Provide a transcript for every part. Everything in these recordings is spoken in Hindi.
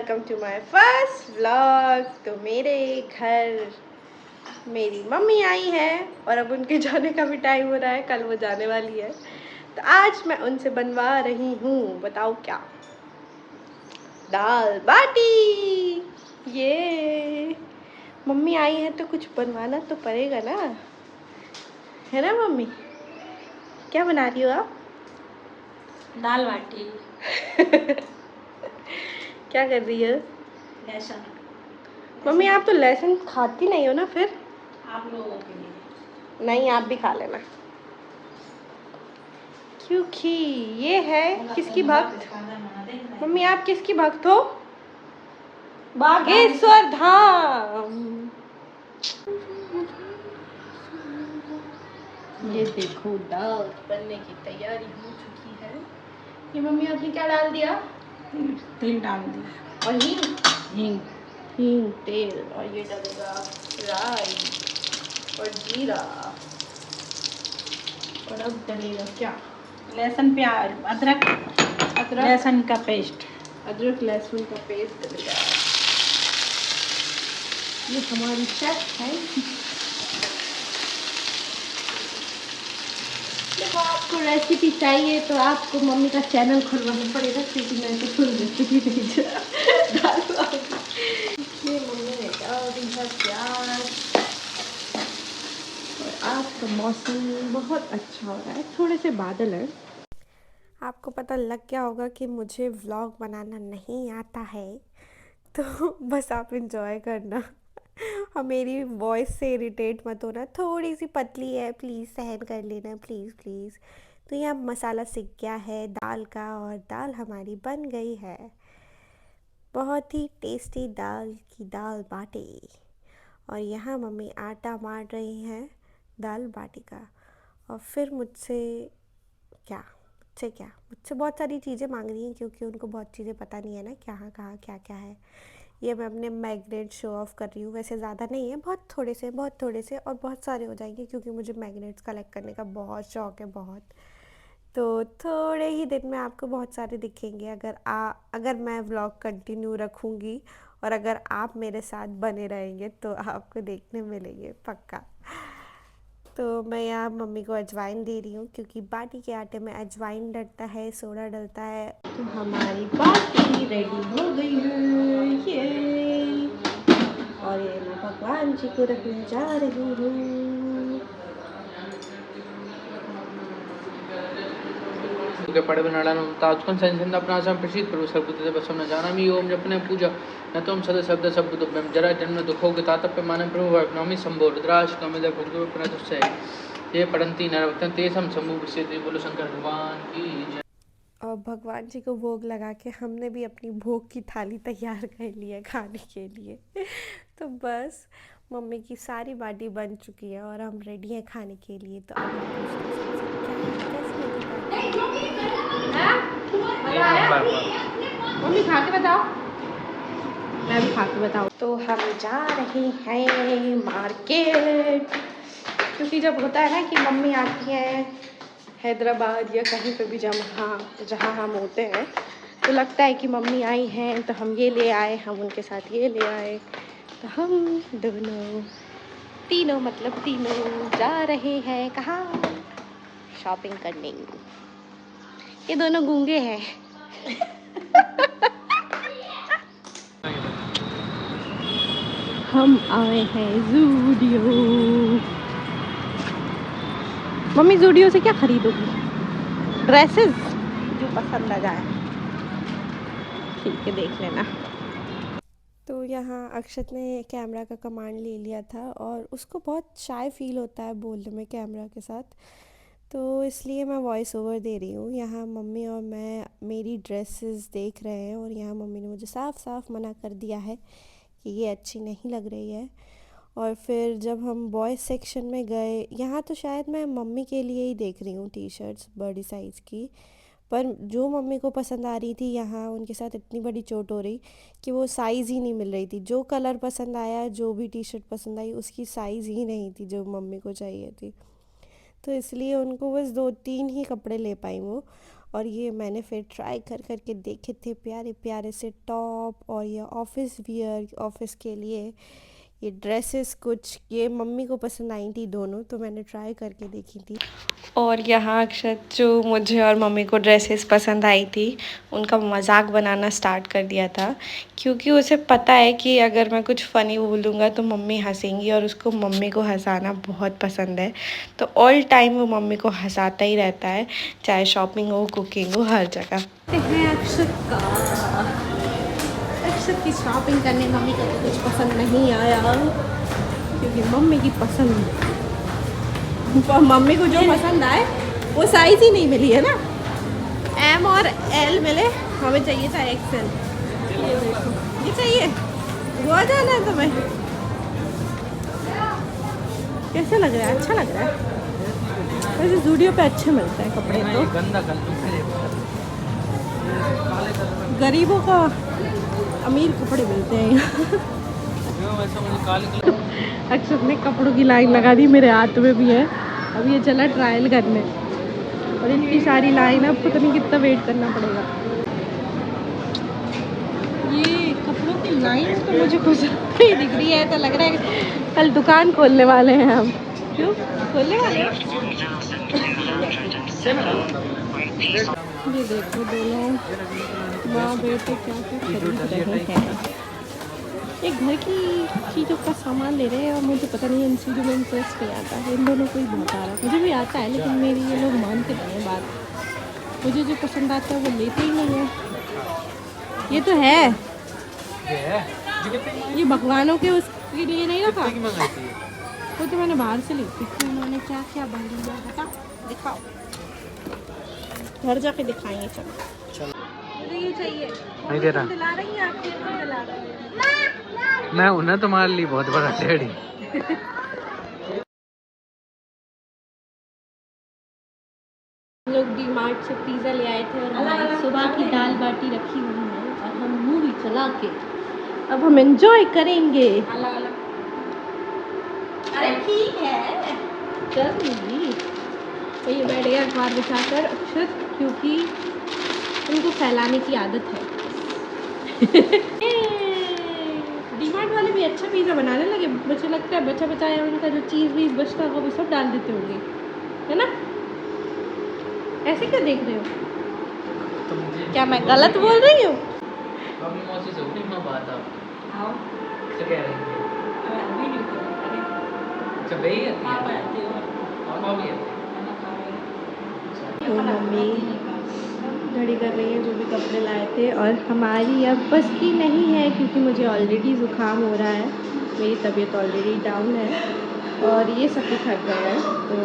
Welcome to my first vlog. तो मेरे घर मेरी मम्मी आई है और अब उनके जाने का भी टाइम हो रहा है, कल वो जाने वाली है। तो आज मैं उनसे बनवा रही हूँ, बताओ क्या, दाल बाटी। ये मम्मी आई है तो कुछ बनवाना तो पड़ेगा ना, है ना मम्मी? क्या बना रही हो आप? दाल बाटी। क्या कर रही हो? लहसुन। मम्मी आप तो लहसुन खाती नहीं हो ना फिर? आप लोगों के लिए नहीं, आप भी खा लेना, क्योंकि ये है किसकी भक्त? मम्मी आप किसकी भक्त हो? बागेश्वर धाम। ये देखो दाल बनने की तैयारी हो चुकी है। ये मम्मी आपने क्या डाल दिया? तेल डाल दिया और हींग, हींग हींग तेल, और ये डालेगा राई और जीरा, और अब डलेगा क्या? लहसुन प्याज अदरक लहसुन का पेस्ट। अदरक लहसुन का पेस्ट डलेगा। ये हमारी शेफ है। देखो आपको रेसिपी चाहिए तो आपको मम्मी का चैनल खुलवाना पड़ेगा, क्योंकि मैं तो फुल रेसिपी नहीं डाल पाऊंगी। ये मम्मी ने डाल दी है प्याज। और आज का मौसम बहुत अच्छा हो रहा है, थोड़े से बादल हैं। आपको पता लग गया होगा कि मुझे व्लॉग बनाना नहीं आता है, तो बस आप इंजॉय करना और मेरी वॉइस से इरिटेट मत होना, थोड़ी सी पतली है, प्लीज़ सहन कर लेना, प्लीज़ प्लीज़। तो यहाँ मसाला सिक गया है दाल का, और दाल हमारी बन गई है। बहुत ही टेस्टी दाल बाटी। और यहाँ मम्मी आटा मार रही हैं दाल बाटी का। और फिर मुझसे बहुत सारी चीज़ें मांग रही हैं, क्योंकि उनको बहुत चीज़ें पता नहीं है ना, कहाँ कहाँ क्या क्या है। ये मैं अपने मैग्नेट शो ऑफ़ कर रही हूँ, वैसे ज़्यादा नहीं है, बहुत थोड़े से और बहुत सारे हो जाएंगे, क्योंकि मुझे मैग्नेट्स कलेक्ट करने का बहुत शौक़ है, बहुत। तो थोड़े ही दिन में आपको बहुत सारे दिखेंगे, अगर मैं व्लॉग कंटिन्यू रखूँगी और अगर आप मेरे साथ बने रहेंगे तो आपको देखने मिलेंगे पक्का। तो मैं यहाँ मम्मी को अजवाइन दे रही हूँ, क्योंकि बाटी के आटे में अजवाइन डलता है, सोडा डलता है। तो हमारी बाटी रेडी हो गई है ये। और ये मैं भगवान जी को रखने जा रही हूँ। के पड़े बनाड़ा ताजकन संचंद अपना आसाम प्रसिद्ध प्रभु सर्वबुद्ध बसम न जाना मी ओम जपने पूजा न तुम सद शब्द शब्द में जरा जन्म दुखों के तातप्य मानव प्रभु नौमी संभो रुद्राश कमिल भुगो प्रणतुष्य ये पढ़ंती नरवतन तेसम समूह विषय बोलो शंकर भगवान की जय। और भगवान जी को भोग लगा के हमने भी अपनी भोग की थाली तैयार कर ली है खाने के लिए। तो बस मम्मी की सारी बाटी बन चुकी है और हम रेडी हैं खाने के लिए। तो अब हम पूछते हैं सबसे, क्या कैसी लगी बाटी? मम्मी खा के बताओ, मैं भी खा के बताऊँ। तो हम जा रहे हैं मार्केट, क्योंकि जब होता है ना कि मम्मी आती हैं हैदराबाद या कहीं पे भी जहाँ हम होते हैं, तो लगता है कि मम्मी आई हैं तो हम ये ले आए, हम उनके साथ ये ले आए। तो हम तीनों जा रहे हैं कहाँ? शॉपिंग करने। ये दोनों गूंगे हैं। हम आए हैं ज़ूडियो। मम्मी ज़ूडियो से क्या खरीदोगी? ड्रेसेस जो पसंद आ जाए, ठीक है देख लेना। तो यहाँ अक्षत ने कैमरा का कमांड ले लिया था, और उसको बहुत शाय फील होता है बोलने में कैमरा के साथ, तो इसलिए मैं वॉइस ओवर दे रही हूँ। यहाँ मम्मी और मैं मेरी ड्रेसेस देख रहे हैं, और यहाँ मम्मी ने मुझे साफ साफ मना कर दिया है कि ये अच्छी नहीं लग रही है। और फिर जब हम बॉयज़ सेक्शन में गए, यहाँ तो शायद मैं मम्मी के लिए ही देख रही हूँ टी शर्ट्स बड़ी साइज़ की, पर जो मम्मी को पसंद आ रही थी यहाँ उनके साथ इतनी बड़ी चोट हो रही कि वो साइज़ ही नहीं मिल रही थी। जो कलर पसंद आया, जो भी टी शर्ट पसंद आई, उसकी साइज़ ही नहीं थी जो मम्मी को चाहिए थी। तो इसलिए उनको बस 2-3 ही कपड़े ले पाई वो, और ये मैंने फिर ट्राई कर के देखे थे प्यारे प्यारे से टॉप, और ये ऑफिस वियर, ऑफिस के लिए ये ड्रेसेस कुछ ये मम्मी को पसंद आई थी दोनों, तो मैंने ट्राई करके देखी थी। और यहाँ अक्षत जो मुझे और मम्मी को ड्रेसेस पसंद आई थी उनका मजाक बनाना स्टार्ट कर दिया था, क्योंकि उसे पता है कि अगर मैं कुछ फ़नी बोलूँगा तो मम्मी हंसेंगी, और उसको मम्मी को हंसाना बहुत पसंद है। तो ऑल टाइम वो मम्मी को हंसाता ही रहता है, चाहे शॉपिंग हो, कुकिंग हो, हर जगह। अक्षत की शॉपिंग करने मम्मी को तो कुछ पसंद नहीं आया, क्योंकि मम्मी की पसंद, मम्मी को जो पसंद आए वो साइज़ ही नहीं मिली है ना, एम और एल मिले, हमें चाहिए था एक्सेल। ये देखो, ये चाहिए, गोवा जाना है तुम्हें? कैसा लग रहा है? अच्छा लग रहा है वैसे, ज़ूडियो पे अच्छे मिलते हैं कपड़े तो। गरीबों का अमीर कपड़े मिलते हैं यहाँ। अक्षत ने कपड़ों की लाइन लगा दी, मेरे हाथ में भी है। अब ये चला ट्रायल करने, और इनकी सारी लाइन अब पता नहीं कितना वेट करना पड़ेगा। ये कपड़ों की लाइन तो मुझे कुछ नहीं दिख रही है, तो लग रहा है कल दुकान खोलने वाले हैं हम। क्यों खोलने वाले हैं? ये देखो दोनों माँ बेटे क्या खरीद रहे हैं। एक घर की चीज़ों का सामान ले रहे हैं, और मुझे पता नहीं इन चीज़ों में इंटरेस्ट नहीं आता है। इन दोनों को ही बहुत आ रहा है, मुझे भी आता है, लेकिन मेरी ये लोग मानते नहीं हैं बात। मुझे जो पसंद आता है वो लेते ही नहीं है। ये तो है, ये भगवानों के उसके लिए नहीं रखा, वो तो मैंने बाहर से ली थी। उन्होंने क्या क्या बन लिया बता, दिखाओ, घर जाके दिखाएंगे। चलो मुझे ये चाहिए, नहीं दे रहा, दिला रही हैं आपके, दिला रही हैं। मैं उन्हें तुम्हारे लिए बहुत बड़ा टेढ़ी। लोग डी मार्ट से पिज़्ज़ा ले आए थे, और हमारी सुबह की दाल बाटी रखी हुई है, और हम मूवी चला के अब हम एंजॉय करेंगे। अरे ठीक है, चल मूवी। तो ये बैठ गया अखबार बिछाकर अक्षत, क्योंकि उनको फैलाने की आदत है। डीमार्ट वाले भी अच्छा पिज़्ज़ा बनाने लगे, मुझे लगता है बचा बचाया उनका जो चीज़ वीज़ बचता होगा वो सब डाल देते होंगे, है ना? ऐसे क्यों देख रहे हो? क्या मैं गलत बोल रही हूँ? तो मम्मी घड़ी कर रही है जो भी कपड़े लाए थे, और हमारी अब बस की नहीं है, क्योंकि मुझे ऑलरेडी ज़ुकाम हो रहा है, मेरी तबीयत ऑलरेडी डाउन है, और ये सब भी थक गए हैं, तो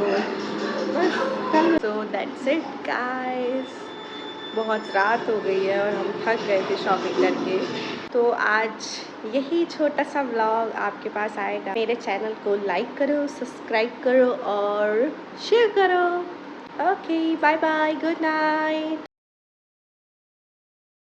बस कल। तो दैट्स इट गाइस, बहुत रात हो गई है और हम थक गए थे शॉपिंग करके, तो आज यही छोटा सा व्लॉग आपके पास आएगा। मेरे चैनल को लाइक करो, सब्सक्राइब करो और शेयर करो। Okay, bye bye, good night.